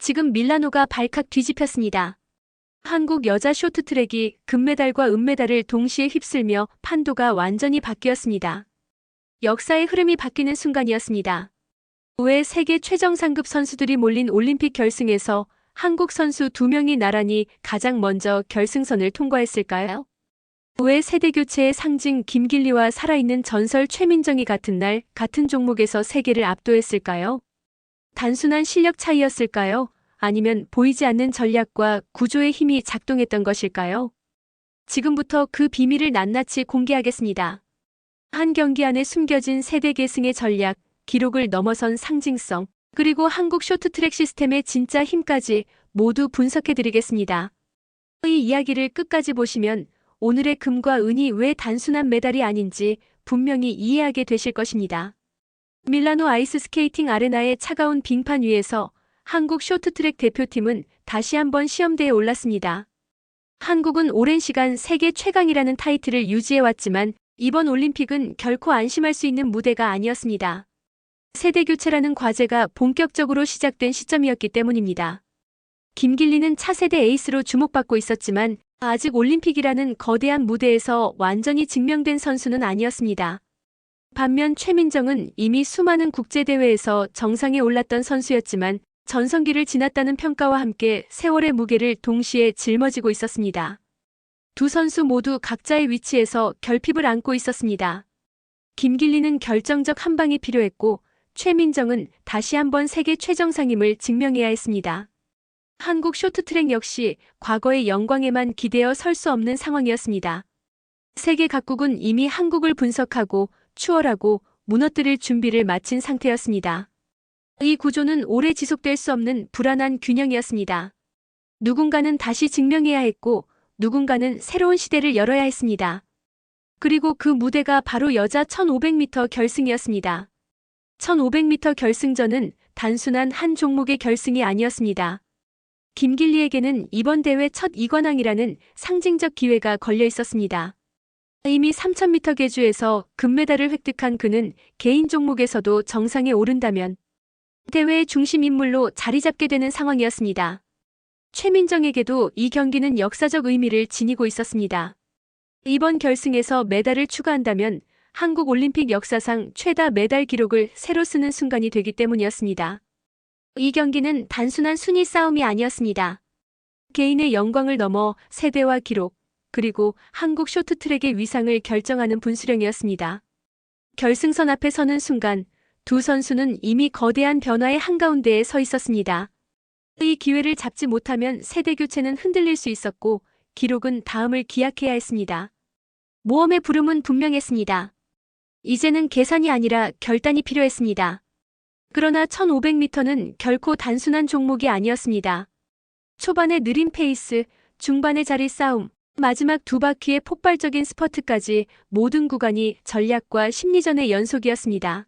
지금 밀라노가 발칵 뒤집혔습니다. 한국 여자 쇼트트랙이 금메달과 은메달을 동시에 휩쓸며 판도가 완전히 바뀌었습니다. 역사의 흐름이 바뀌는 순간이었습니다. 왜 세계 최정상급 선수들이 몰린 올림픽 결승에서 한국 선수 2명이 나란히 가장 먼저 결승선을 통과했을까요? 왜 세대교체의 상징 김길리와 살아있는 전설 최민정이 같은 날 같은 종목에서 세계를 압도했을까요? 단순한 실력 차이였을까요? 아니면 보이지 않는 전략과 구조의 힘이 작동했던 것일까요? 지금부터 그 비밀을 낱낱이 공개하겠습니다. 한 경기 안에 숨겨진 세대 계승의 전략, 기록을 넘어선 상징성, 그리고 한국 쇼트트랙 시스템의 진짜 힘까지 모두 분석해드리겠습니다. 이 이야기를 끝까지 보시면 오늘의 금과 은이 왜 단순한 메달이 아닌지 분명히 이해하게 되실 것입니다. 밀라노 아이스 스케이팅 아레나의 차가운 빙판 위에서 한국 쇼트트랙 대표팀은 다시 한번 시험대에 올랐습니다. 한국은 오랜 시간 세계 최강이라는 타이틀을 유지해왔지만 이번 올림픽은 결코 안심할 수 있는 무대가 아니었습니다. 세대교체라는 과제가 본격적으로 시작된 시점이었기 때문입니다. 김길리는 차세대 에이스로 주목받고 있었지만 아직 올림픽이라는 거대한 무대에서 완전히 증명된 선수는 아니었습니다. 반면 최민정은 이미 수많은 국제대회에서 정상에 올랐던 선수였지만 전성기를 지났다는 평가와 함께 세월의 무게를 동시에 짊어지고 있었습니다. 두 선수 모두 각자의 위치에서 결핍을 안고 있었습니다. 김길리는 결정적 한 방이 필요했고 최민정은 다시 한번 세계 최정상임을 증명해야 했습니다. 한국 쇼트트랙 역시 과거의 영광에만 기대어 설 수 없는 상황이었습니다. 세계 각국은 이미 한국을 분석하고 추월하고 무너뜨릴 준비를 마친 상태였습니다. 이 구조는 오래 지속될 수 없는 불안한 균형이었습니다. 누군가는 다시 증명해야 했고 누군가는 새로운 시대를 열어야 했습니다. 그리고 그 무대가 바로 여자 1500m 결승이었습니다. 1500m 결승전은 단순한 한 종목의 결승이 아니었습니다. 김길리에게는 이번 대회 첫 이관왕이라는 상징적 기회가 걸려 있었습니다. 이미 3000m 계주에서 금메달을 획득한 그는 개인 종목에서도 정상에 오른다면 대회의 중심 인물로 자리 잡게 되는 상황이었습니다. 최민정에게도 이 경기는 역사적 의미를 지니고 있었습니다. 이번 결승에서 메달을 추가한다면 한국 올림픽 역사상 최다 메달 기록을 새로 쓰는 순간이 되기 때문이었습니다. 이 경기는 단순한 순위 싸움이 아니었습니다. 개인의 영광을 넘어 세대와 기록, 그리고 한국 쇼트트랙의 위상을 결정하는 분수령이었습니다. 결승선 앞에 서는 순간 두 선수는 이미 거대한 변화의 한가운데에 서 있었습니다. 이 기회를 잡지 못하면 세대 교체는 흔들릴 수 있었고 기록은 다음을 기약해야 했습니다. 모험의 부름은 분명했습니다. 이제는 계산이 아니라 결단이 필요했습니다. 그러나 1500m는 결코 단순한 종목이 아니었습니다. 초반의 느린 페이스, 중반의 자리 싸움, 마지막 두 바퀴의 폭발적인 스퍼트까지 모든 구간이 전략과 심리전의 연속이었습니다.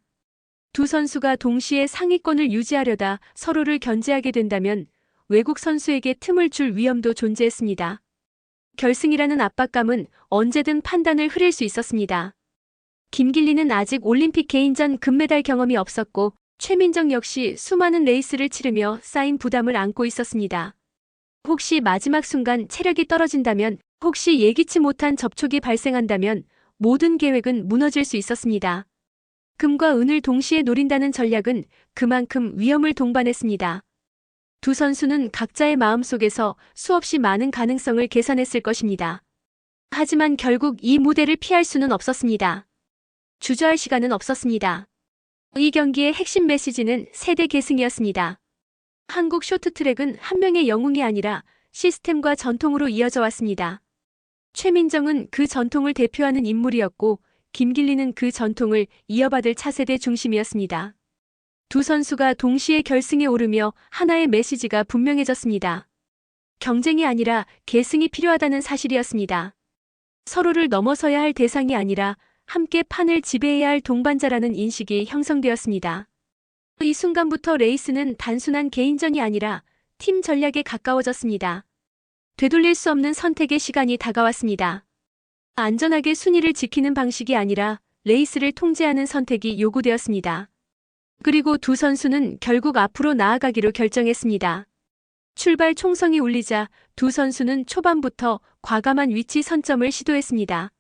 두 선수가 동시에 상위권을 유지하려다 서로를 견제하게 된다면 외국 선수에게 틈을 줄 위험도 존재했습니다. 결승이라는 압박감은 언제든 판단을 흐릴 수 있었습니다. 김길리는 아직 올림픽 개인전 금메달 경험이 없었고 최민정 역시 수많은 레이스를 치르며 쌓인 부담을 안고 있었습니다. 혹시 마지막 순간 체력이 떨어진다면, 혹시 예기치 못한 접촉이 발생한다면 모든 계획은 무너질 수 있었습니다. 금과 은을 동시에 노린다는 전략은 그만큼 위험을 동반했습니다. 두 선수는 각자의 마음속에서 수없이 많은 가능성을 계산했을 것입니다. 하지만 결국 이 무대를 피할 수는 없었습니다. 주저할 시간은 없었습니다. 이 경기의 핵심 메시지는 세대 계승이었습니다. 한국 쇼트트랙은 한 명의 영웅이 아니라 시스템과 전통으로 이어져 왔습니다. 최민정은 그 전통을 대표하는 인물이었고 김길리는 그 전통을 이어받을 차세대 중심이었습니다. 두 선수가 동시에 결승에 오르며 하나의 메시지가 분명해졌습니다. 경쟁이 아니라 계승이 필요하다는 사실이었습니다. 서로를 넘어서야 할 대상이 아니라 함께 판을 지배해야 할 동반자라는 인식이 형성되었습니다. 이 순간부터 레이스는 단순한 개인전이 아니라 팀 전략에 가까워졌습니다. 되돌릴 수 없는 선택의 시간이 다가왔습니다. 안전하게 순위를 지키는 방식이 아니라 레이스를 통제하는 선택이 요구되었습니다. 그리고 두 선수는 결국 앞으로 나아가기로 결정했습니다. 출발 총성이 울리자 두 선수는 초반부터 과감한 위치 선점을 시도했습니다.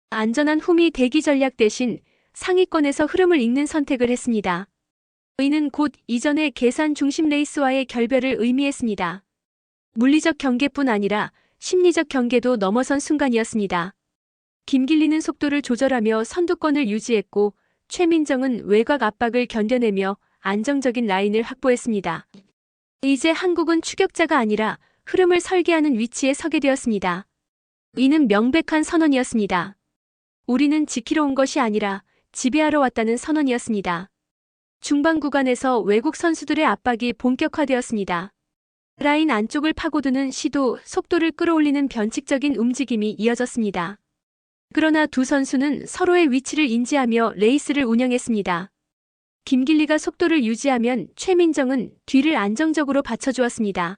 안전한 후미 대기 전략 대신 상위권에서 흐름을 읽는 선택을 했습니다. 이는 곧 이전의 계산 중심 레이스와의 결별을 의미했습니다. 물리적 경계뿐 아니라 심리적 경계도 넘어선 순간이었습니다. 김길리는 속도를 조절하며 선두권을 유지했고 최민정은 외곽 압박을 견뎌내며 안정적인 라인을 확보했습니다. 이제 한국은 추격자가 아니라 흐름을 설계하는 위치에 서게 되었습니다. 이는 명백한 선언이었습니다. 우리는 지키러 온 것이 아니라 지배하러 왔다는 선언이었습니다. 중반 구간에서 외국 선수들의 압박이 본격화되었습니다. 라인 안쪽을 파고드는 시도, 속도를 끌어올리는 변칙적인 움직임이 이어졌습니다. 그러나 두 선수는 서로의 위치를 인지하며 레이스를 운영했습니다. 김길리가 속도를 유지하면 최민정은 뒤를 안정적으로 받쳐주었습니다.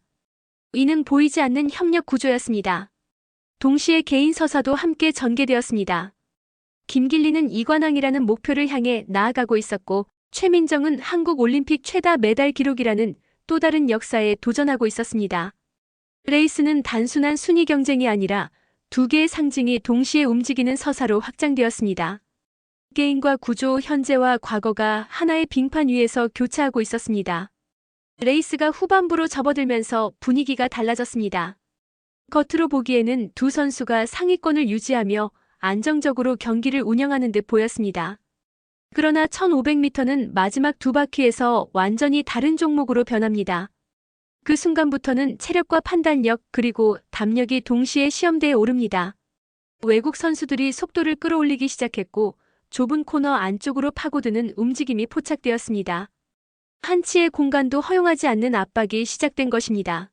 이는 보이지 않는 협력 구조였습니다. 동시에 개인 서사도 함께 전개되었습니다. 김길리는 이관왕이라는 목표를 향해 나아가고 있었고 최민정은 한국 올림픽 최다 메달 기록이라는 또 다른 역사에 도전하고 있었습니다. 레이스는 단순한 순위 경쟁이 아니라 두 개의 상징이 동시에 움직이는 서사로 확장되었습니다. 게임과 구조, 현재와 과거가 하나의 빙판 위에서 교차하고 있었습니다. 레이스가 후반부로 접어들면서 분위기가 달라졌습니다. 겉으로 보기에는 두 선수가 상위권을 유지하며 안정적으로 경기를 운영하는 듯 보였습니다. 그러나 1500m는 마지막 두 바퀴에서 완전히 다른 종목으로 변합니다. 그 순간부터는 체력과 판단력 그리고 담력이 동시에 시험대에 오릅니다. 외국 선수들이 속도를 끌어올리기 시작했고 좁은 코너 안쪽으로 파고드는 움직임이 포착되었습니다. 한치의 공간도 허용하지 않는 압박이 시작된 것입니다.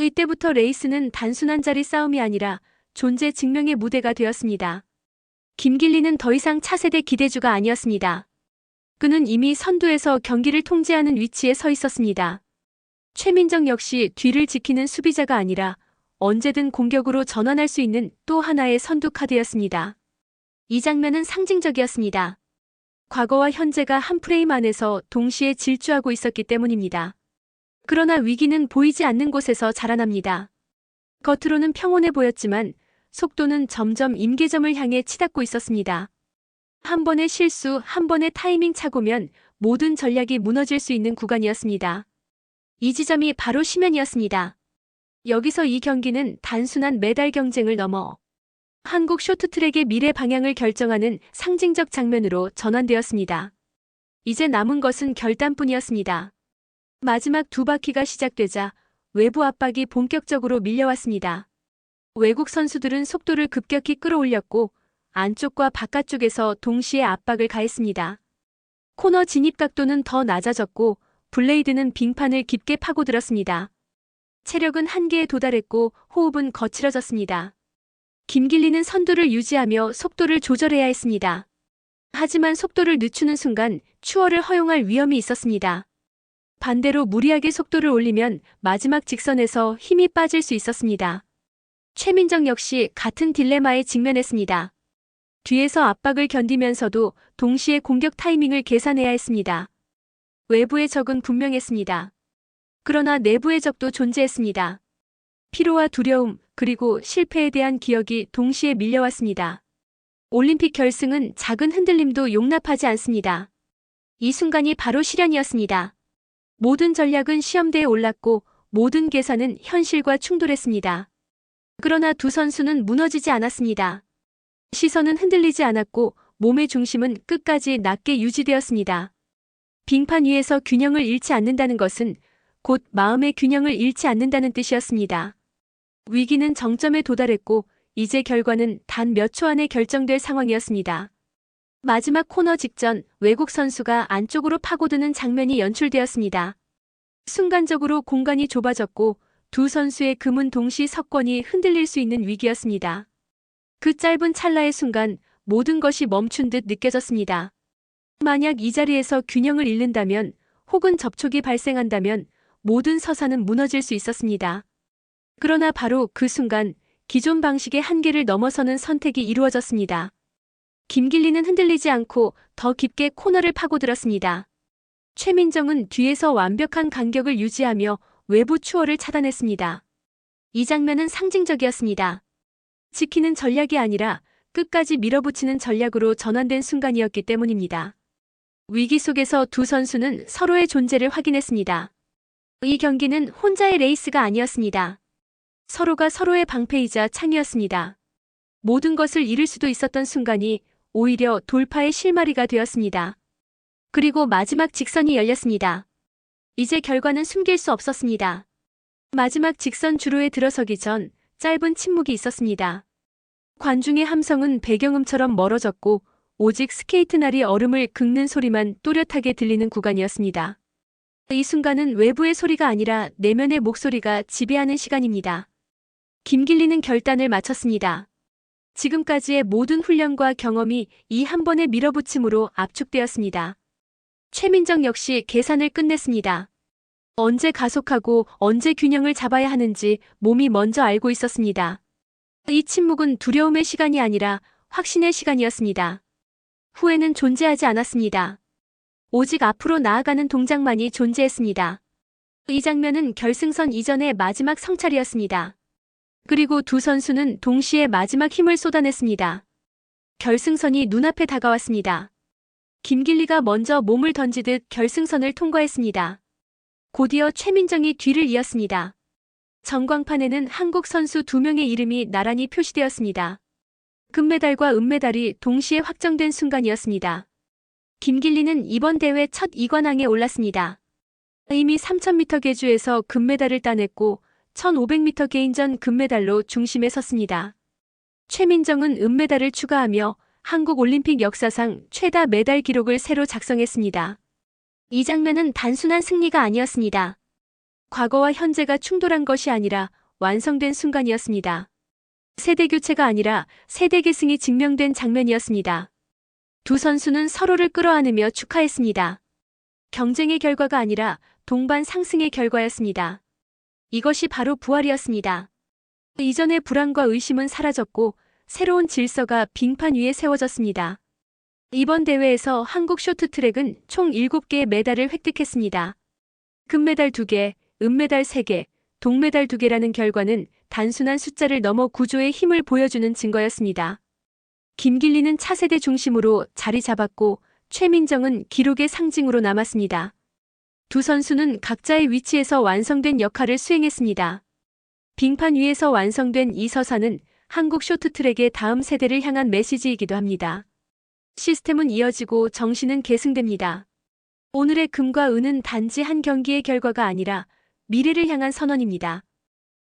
이때부터 레이스는 단순한 자리 싸움이 아니라 존재 증명의 무대가 되었습니다. 김길리는 더 이상 차세대 기대주가 아니었습니다. 그는 이미 선두에서 경기를 통제하는 위치에 서 있었습니다. 최민정 역시 뒤를 지키는 수비자가 아니라 언제든 공격으로 전환할 수 있는 또 하나의 선두 카드였습니다. 이 장면은 상징적이었습니다. 과거와 현재가 한 프레임 안에서 동시에 질주하고 있었기 때문입니다. 그러나 위기는 보이지 않는 곳에서 자라납니다. 겉으로는 평온해 보였지만 속도는 점점 임계점을 향해 치닫고 있었습니다. 한 번의 실수, 한 번의 타이밍 착오면 모든 전략이 무너질 수 있는 구간이었습니다. 이 지점이 바로 심연이었습니다. 여기서 이 경기는 단순한 메달 경쟁을 넘어 한국 쇼트트랙의 미래 방향을 결정하는 상징적 장면으로 전환되었습니다. 이제 남은 것은 결단뿐이었습니다. 마지막 두 바퀴가 시작되자 외부 압박이 본격적으로 밀려왔습니다. 외국 선수들은 속도를 급격히 끌어올렸고 안쪽과 바깥쪽에서 동시에 압박을 가했습니다. 코너 진입 각도는 더 낮아졌고 블레이드는 빙판을 깊게 파고들었습니다. 체력은 한계에 도달했고 호흡은 거칠어졌습니다. 김길리는 선두를 유지하며 속도를 조절해야 했습니다. 하지만 속도를 늦추는 순간 추월을 허용할 위험이 있었습니다. 반대로 무리하게 속도를 올리면 마지막 직선에서 힘이 빠질 수 있었습니다. 최민정 역시 같은 딜레마에 직면했습니다. 뒤에서 압박을 견디면서도 동시에 공격 타이밍을 계산해야 했습니다. 외부의 적은 분명했습니다. 그러나 내부의 적도 존재했습니다. 피로와 두려움, 그리고 실패에 대한 기억이 동시에 밀려왔습니다. 올림픽 결승은 작은 흔들림도 용납하지 않습니다. 이 순간이 바로 시련이었습니다. 모든 전략은 시험대에 올랐고 모든 계산은 현실과 충돌했습니다. 그러나 두 선수는 무너지지 않았습니다. 시선은 흔들리지 않았고 몸의 중심은 끝까지 낮게 유지되었습니다. 빙판 위에서 균형을 잃지 않는다는 것은 곧 마음의 균형을 잃지 않는다는 뜻이었습니다. 위기는 정점에 도달했고 이제 결과는 단 몇 초 안에 결정될 상황이었습니다. 마지막 코너 직전 외국 선수가 안쪽으로 파고드는 장면이 연출되었습니다. 순간적으로 공간이 좁아졌고 두 선수의 금은 동시 석권이 흔들릴 수 있는 위기였습니다. 그 짧은 찰나의 순간 모든 것이 멈춘 듯 느껴졌습니다. 만약 이 자리에서 균형을 잃는다면 혹은 접촉이 발생한다면 모든 서사는 무너질 수 있었습니다. 그러나 바로 그 순간 기존 방식의 한계를 넘어서는 선택이 이루어졌습니다. 김길리는 흔들리지 않고 더 깊게 코너를 파고들었습니다. 최민정은 뒤에서 완벽한 간격을 유지하며 외부 추월을 차단했습니다. 이 장면은 상징적이었습니다. 지키는 전략이 아니라 끝까지 밀어붙이는 전략으로 전환된 순간이었기 때문입니다. 위기 속에서 두 선수는 서로의 존재를 확인했습니다. 이 경기는 혼자의 레이스가 아니었습니다. 서로가 서로의 방패이자 창이었습니다. 모든 것을 잃을 수도 있었던 순간이 오히려 돌파의 실마리가 되었습니다. 그리고 마지막 직선이 열렸습니다. 이제 결과는 숨길 수 없었습니다. 마지막 직선 주로에 들어서기 전 짧은 침묵이 있었습니다. 관중의 함성은 배경음처럼 멀어졌고 오직 스케이트날이 얼음을 긁는 소리만 또렷하게 들리는 구간이었습니다. 이 순간은 외부의 소리가 아니라 내면의 목소리가 지배하는 시간입니다. 김길리는 결단을 마쳤습니다. 지금까지의 모든 훈련과 경험이 이 한 번의 밀어붙임으로 압축되었습니다. 최민정 역시 계산을 끝냈습니다. 언제 가속하고 언제 균형을 잡아야 하는지 몸이 먼저 알고 있었습니다. 이 침묵은 두려움의 시간이 아니라 확신의 시간이었습니다. 후회는 존재하지 않았습니다. 오직 앞으로 나아가는 동작만이 존재했습니다. 이 장면은 결승선 이전의 마지막 성찰이었습니다. 그리고 두 선수는 동시에 마지막 힘을 쏟아냈습니다. 결승선이 눈앞에 다가왔습니다. 김길리가 먼저 몸을 던지듯 결승선을 통과했습니다. 곧이어 최민정이 뒤를 이었습니다. 전광판에는 한국 선수 2명의 이름이 나란히 표시되었습니다. 금메달과 은메달이 동시에 확정된 순간이었습니다. 김길리는 이번 대회 첫 2관왕에 올랐습니다. 이미 3000m 계주에서 금메달을 따냈고 1500m 개인전 금메달로 중심에 섰습니다. 최민정은 은메달을 추가하며 한국 올림픽 역사상 최다 메달 기록을 새로 작성했습니다. 이 장면은 단순한 승리가 아니었습니다. 과거와 현재가 충돌한 것이 아니라 완성된 순간이었습니다. 세대 교체가 아니라 세대 계승이 증명된 장면이었습니다. 두 선수는 서로를 끌어안으며 축하했습니다. 경쟁의 결과가 아니라 동반 상승의 결과였습니다. 이것이 바로 부활이었습니다. 이전의 불안과 의심은 사라졌고 새로운 질서가 빙판 위에 세워졌습니다. 이번 대회에서 한국 쇼트트랙은 총 7개의 메달을 획득했습니다. 금메달 2개, 은메달 3개, 동메달 2개라는 결과는 단순한 숫자를 넘어 구조의 힘을 보여주는 증거였습니다. 김길리는 차세대 중심으로 자리 잡았고 최민정은 기록의 상징으로 남았습니다. 두 선수는 각자의 위치에서 완성된 역할을 수행했습니다. 빙판 위에서 완성된 이 서사는 한국 쇼트트랙의 다음 세대를 향한 메시지이기도 합니다. 시스템은 이어지고 정신은 계승됩니다. 오늘의 금과 은은 단지 한 경기의 결과가 아니라 미래를 향한 선언입니다.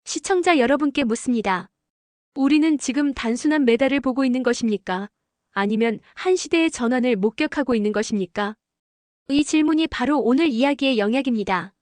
시청자 여러분께 묻습니다. 우리는 지금 단순한 메달을 보고 있는 것입니까? 아니면 한 시대의 전환을 목격하고 있는 것입니까? 이 질문이 바로 오늘 이야기의 영역입니다.